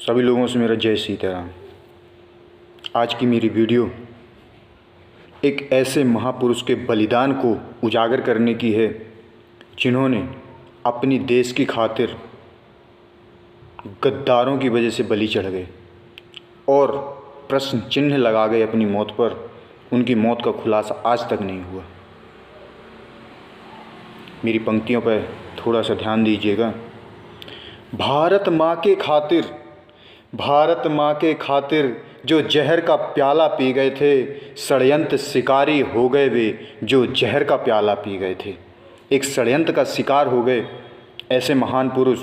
सभी लोगों से मेरा जय सीताराम। आज की मेरी वीडियो एक ऐसे महापुरुष के बलिदान को उजागर करने की है जिन्होंने अपनी देश की खातिर गद्दारों की वजह से बलि चढ़ गए और प्रश्न चिन्ह लगा गए अपनी मौत पर। उनकी मौत का खुलासा आज तक नहीं हुआ। मेरी पंक्तियों पर थोड़ा सा ध्यान दीजिएगा। भारत माँ के खातिर जो जहर का प्याला पी गए थे, षड्यंत्र शिकारी हो गए वे जो जहर का प्याला पी गए थे। एक षड्यंत्र का शिकार हो गए ऐसे महान पुरुष,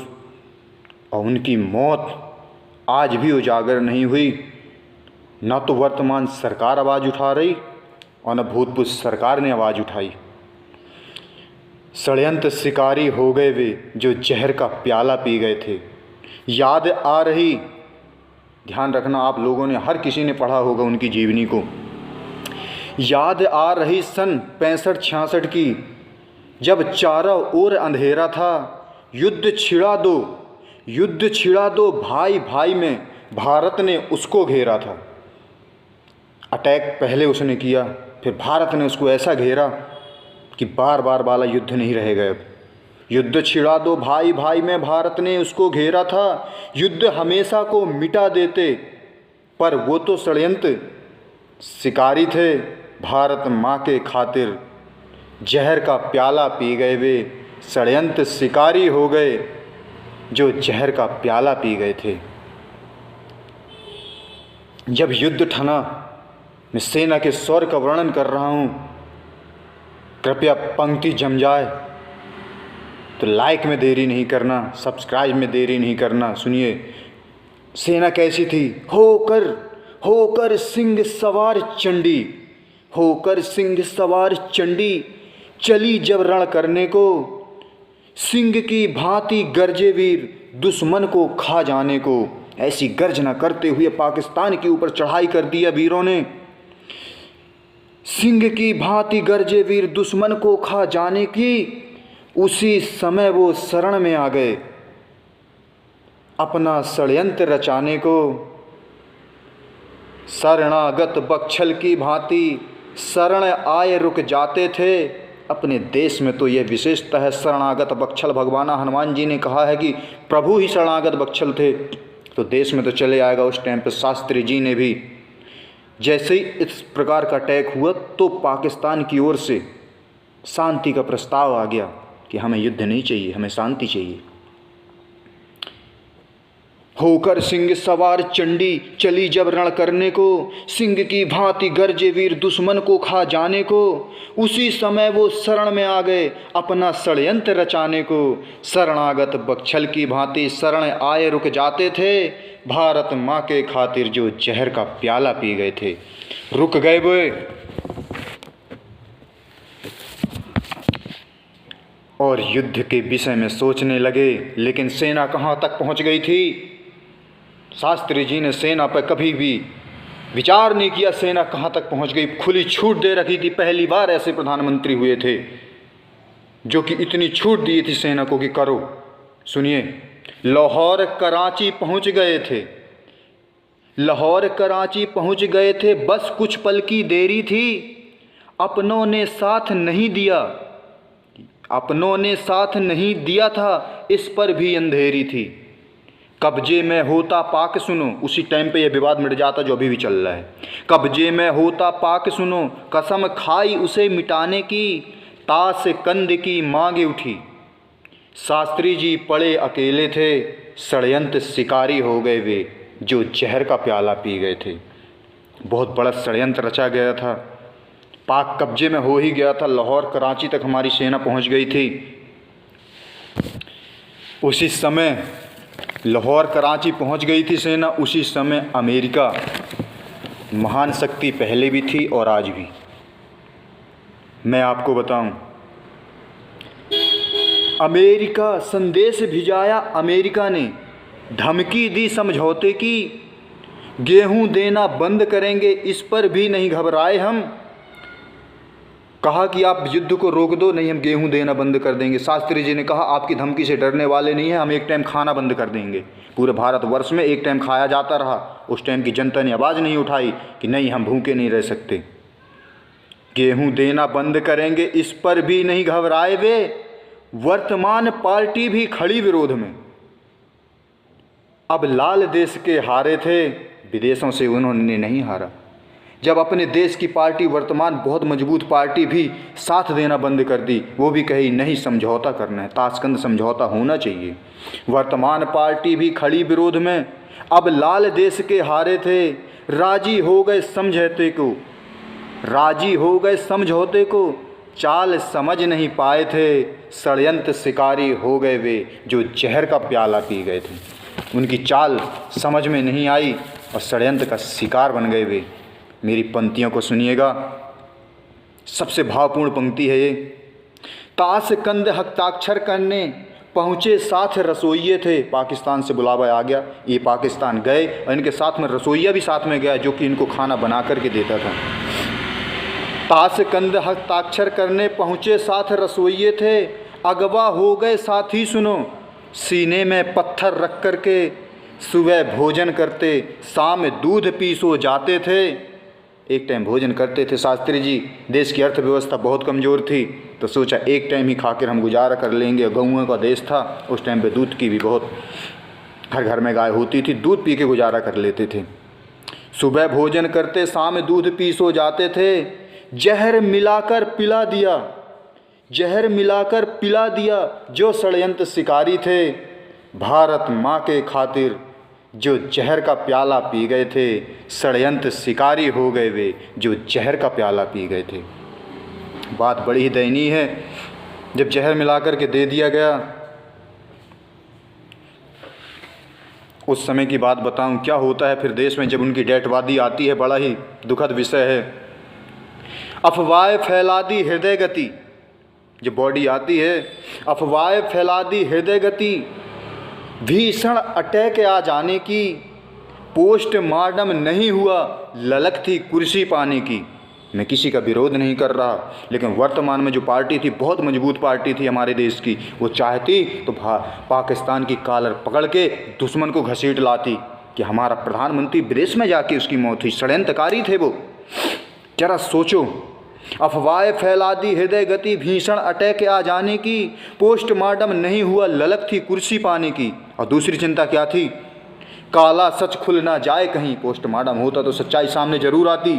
और उनकी मौत आज भी उजागर नहीं हुई। न तो वर्तमान सरकार आवाज़ उठा रही और न भूतपूर्व सरकार ने आवाज़ उठाई। षड्यंत्र शिकारी हो गए वे जो जहर का प्याला पी गए थे। याद आ रही, ध्यान रखना, आप लोगों ने, हर किसी ने पढ़ा होगा उनकी जीवनी को। याद आ रही सन 65-66 की, जब चारों ओर अंधेरा था। युद्ध छिड़ा दो भाई भाई में, भारत ने उसको घेरा था। अटैक पहले उसने किया, फिर भारत ने उसको ऐसा घेरा कि बार बार वाला युद्ध नहीं रह गया। युद्ध छिड़ा दो भाई भाई में, भारत ने उसको घेरा था। युद्ध हमेशा को मिटा देते, पर वो तो षड्यंत्र शिकारी थे। भारत माँ के खातिर जहर का प्याला पी गए वे, षड्यंत्र शिकारी हो गए जो जहर का प्याला पी गए थे। जब युद्ध ठना, मैं सेना के शौर्य का वर्णन कर रहा हूँ। कृपया पंक्ति जम जाए तो लाइक में देरी नहीं करना, सब्सक्राइब में देरी नहीं करना। सुनिए सेना कैसी थी। होकर सिंह सवार चंडी, होकर सिंह सवार चंडी, चली जब रण करने को। सिंह की भांति गरजे वीर, दुश्मन को खा जाने को। ऐसी गर्जना करते हुए पाकिस्तान के ऊपर चढ़ाई कर दिया वीरों ने। सिंह की भांति गरजे वीर, दुश्मन को खा जाने की। उसी समय वो शरण में आ गए अपना षड्यंत्र रचाने को। शरणागत बकछल की भांति शरण आए रुक जाते थे। अपने देश में तो यह विशेषता है, शरणागत बकछल। भगवान हनुमान जी ने कहा है कि प्रभु ही शरणागत बकछल थे, तो देश में तो चले आएगा। उस टाइम पे शास्त्री जी ने भी, जैसे ही इस प्रकार का अटैक हुआ तो पाकिस्तान की ओर से शांति का प्रस्ताव आ गया कि हमें युद्ध नहीं चाहिए, हमें शांति चाहिए। होकर सिंह सवार चंडी, चली जब रण करने को। सिंह की भांति गरजे वीर, दुश्मन को खा जाने को। उसी समय वो शरण में आ गए अपना षड्यंत्र रचाने को। शरणागत बकछल की भांति शरण आए रुक जाते थे। भारत माँ के खातिर जो जहर का प्याला पी गए थे, रुक गए वो और युद्ध के विषय में सोचने लगे। लेकिन सेना कहाँ तक पहुँच गई थी? शास्त्री जी ने सेना पर कभी भी विचार नहीं किया सेना कहाँ तक पहुँच गई। खुली छूट दे रखी थी। पहली बार ऐसे प्रधानमंत्री हुए थे जो कि इतनी छूट दी थी सेना को कि करो। सुनिए, लाहौर कराची पहुँच गए थे। लाहौर कराची पहुँच गए थे, बस कुछ पल की देरी थी। अपनों ने साथ नहीं दिया, अपनों ने साथ नहीं दिया था, इस पर भी अंधेरी थी। कब्जे में होता पाक, सुनो, उसी टाइम पे यह विवाद मिट जाता जो अभी भी चल रहा है। कब्जे में होता पाक सुनो, कसम खाई उसे मिटाने की। ताश कंद की मांगे उठी, शास्त्री जी पड़े अकेले थे। षड्यंत्र शिकारी हो गए वे जो जहर का प्याला पी गए थे। बहुत बड़ा षड्यंत्र रचा गया था। पाक कब्जे में हो ही गया था। लाहौर कराची तक हमारी सेना पहुंच गई थी। उसी समय लाहौर कराची पहुंच गई थी सेना। उसी समय अमेरिका, महान शक्ति पहले भी थी और आज भी। मैं आपको बताऊं, अमेरिका संदेश भिजाया। अमेरिका ने धमकी दी समझौते की, गेहूं देना बंद करेंगे, इस पर भी नहीं घबराए हम। कहा कि आप युद्ध को रोक दो, नहीं हम गेहूं देना बंद कर देंगे। शास्त्री जी ने कहा आपकी धमकी से डरने वाले नहीं हैं, हम एक टाइम खाना बंद कर देंगे। पूरे भारतवर्ष में एक टाइम खाया जाता रहा, उस टाइम की जनता ने आवाज़ नहीं उठाई कि नहीं हम भूखे नहीं रह सकते, गेहूं देना बंद करेंगे। इस पर भी नहीं घबराए वे, वर्तमान पार्टी भी खड़ी विरोध में। अब लाल देश के हारे थे, विदेशों से उन्होंने नहीं हारा। जब अपने देश की पार्टी वर्तमान बहुत मजबूत पार्टी भी साथ देना बंद कर दी, वो भी कही नहीं समझौता करना है, ताशकंद समझौता होना चाहिए। वर्तमान पार्टी भी खड़ी विरोध में। अब लाल देश के हारे थे, राजी हो गए समझौते को, राजी हो गए समझौते को, चाल समझ नहीं पाए थे, षड्यंत्र शिकारी हो गए वे जो जहर का प्याला पी गए थे। उनकी चाल समझ में नहीं आई और षड्यंत्र का शिकार बन गए वे। मेरी पंक्तियों को सुनिएगा, सबसे भावपूर्ण पंक्ति है ये। ताशकंद हस्ताक्षर करने पहुँचे साथ रसोइये थे, पाकिस्तान से बुलावा आ गया, ये पाकिस्तान गए और इनके साथ में रसोइया भी साथ में गया जो कि इनको खाना बना करके देता था। ताशकंद हस्ताक्षर करने पहुँचे साथ रसोइये थे, अगवा हो गए साथी सुनो, सीने में पत्थर रख कर के सुबह भोजन करते, शाम दूध पी सो जाते थे। एक टाइम भोजन करते थे शास्त्री जी। देश की अर्थव्यवस्था बहुत कमज़ोर थी तो सोचा एक टाइम ही खाकर हम गुजारा कर लेंगे। गौओं का देश था, उस टाइम पे दूध की भी बहुत, हर घर में गाय होती थी, दूध पी के गुजारा कर लेते थे। सुबह भोजन करते, शाम दूध पी सो जाते थे। जहर मिलाकर पिला दिया, जहर मिलाकर पिला दिया जो षड्यंत्र शिकारी थे, भारत माँ के खातिर जो जहर का प्याला पी गए थे, षड्यंत्र शिकारी हो गए वे जो जहर का प्याला पी गए थे। बात बड़ी ही दयनीय है। जब जहर मिलाकर के दे दिया गया, उस समय की बात बताऊं क्या होता है फिर देश में जब उनकी डेडबॉडी आती है, बड़ा ही दुखद विषय है। अफवाह फैला दी हृदय गति, जब बॉडी आती है, अफवाह फैला दी हृदय गति, भीषण अटैक आ जाने की, पोस्टमार्टम नहीं हुआ, ललक थी कुर्सी पाने की। मैं किसी का विरोध नहीं कर रहा, लेकिन वर्तमान में जो पार्टी थी बहुत मजबूत पार्टी थी हमारे देश की, वो चाहती तो पाकिस्तान की कॉलर पकड़ के दुश्मन को घसीट लाती कि हमारा प्रधानमंत्री विदेश में जाके उसकी मौत हुई। षड्यंत्रकारी थे वो। जरा सोचो, अफवाह फैला दी हृदय गति, भीषण अटैक आ जाने की, पोस्टमार्टम नहीं हुआ, ललक थी कुर्सी पाने की। और दूसरी चिंता क्या थी? काला सच खुल ना जाए कहीं। पोस्टमार्टम होता तो सच्चाई सामने जरूर आती।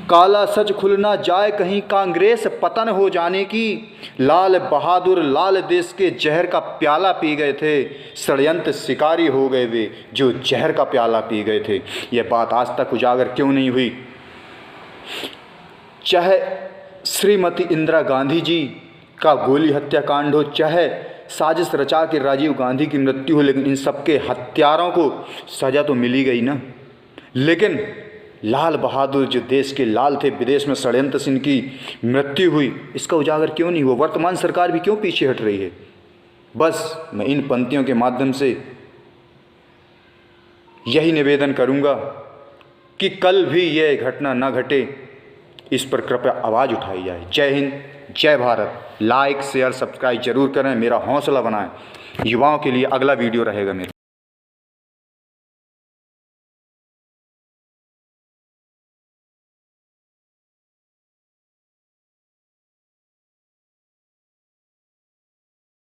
काला सच खुल ना जाए कहीं, कांग्रेस पतन हो जाने की, लाल बहादुर लाल देश के जहर का प्याला पी गए थे, षड्यंत्र शिकारी हो गए वे जो जहर का प्याला पी गए थे। यह बात आज तक उजागर क्यों नहीं हुई? चाहे श्रीमती इंदिरा गांधी जी का गोली हत्याकांड हो, चाहे साजिश रचा के राजीव गांधी की मृत्यु हो, लेकिन इन सबके हत्यारों को सज़ा तो मिली गई ना। लेकिन लाल बहादुर जो देश के लाल थे, विदेश में षड्यंत्र से इनकी मृत्यु हुई, इसका उजागर क्यों नहीं हुआ? वर्तमान सरकार भी क्यों पीछे हट रही है? बस मैं इन पंक्तियों के माध्यम से यही निवेदन करूंगा कि कल भी यह घटना न घटे, इस पर कृपया आवाज़ उठाई जाए। जय हिंद, जय भारत। लाइक शेयर सब्सक्राइब जरूर करें, मेरा हौसला बनाएं। युवाओं के लिए अगला वीडियो रहेगा मेरा।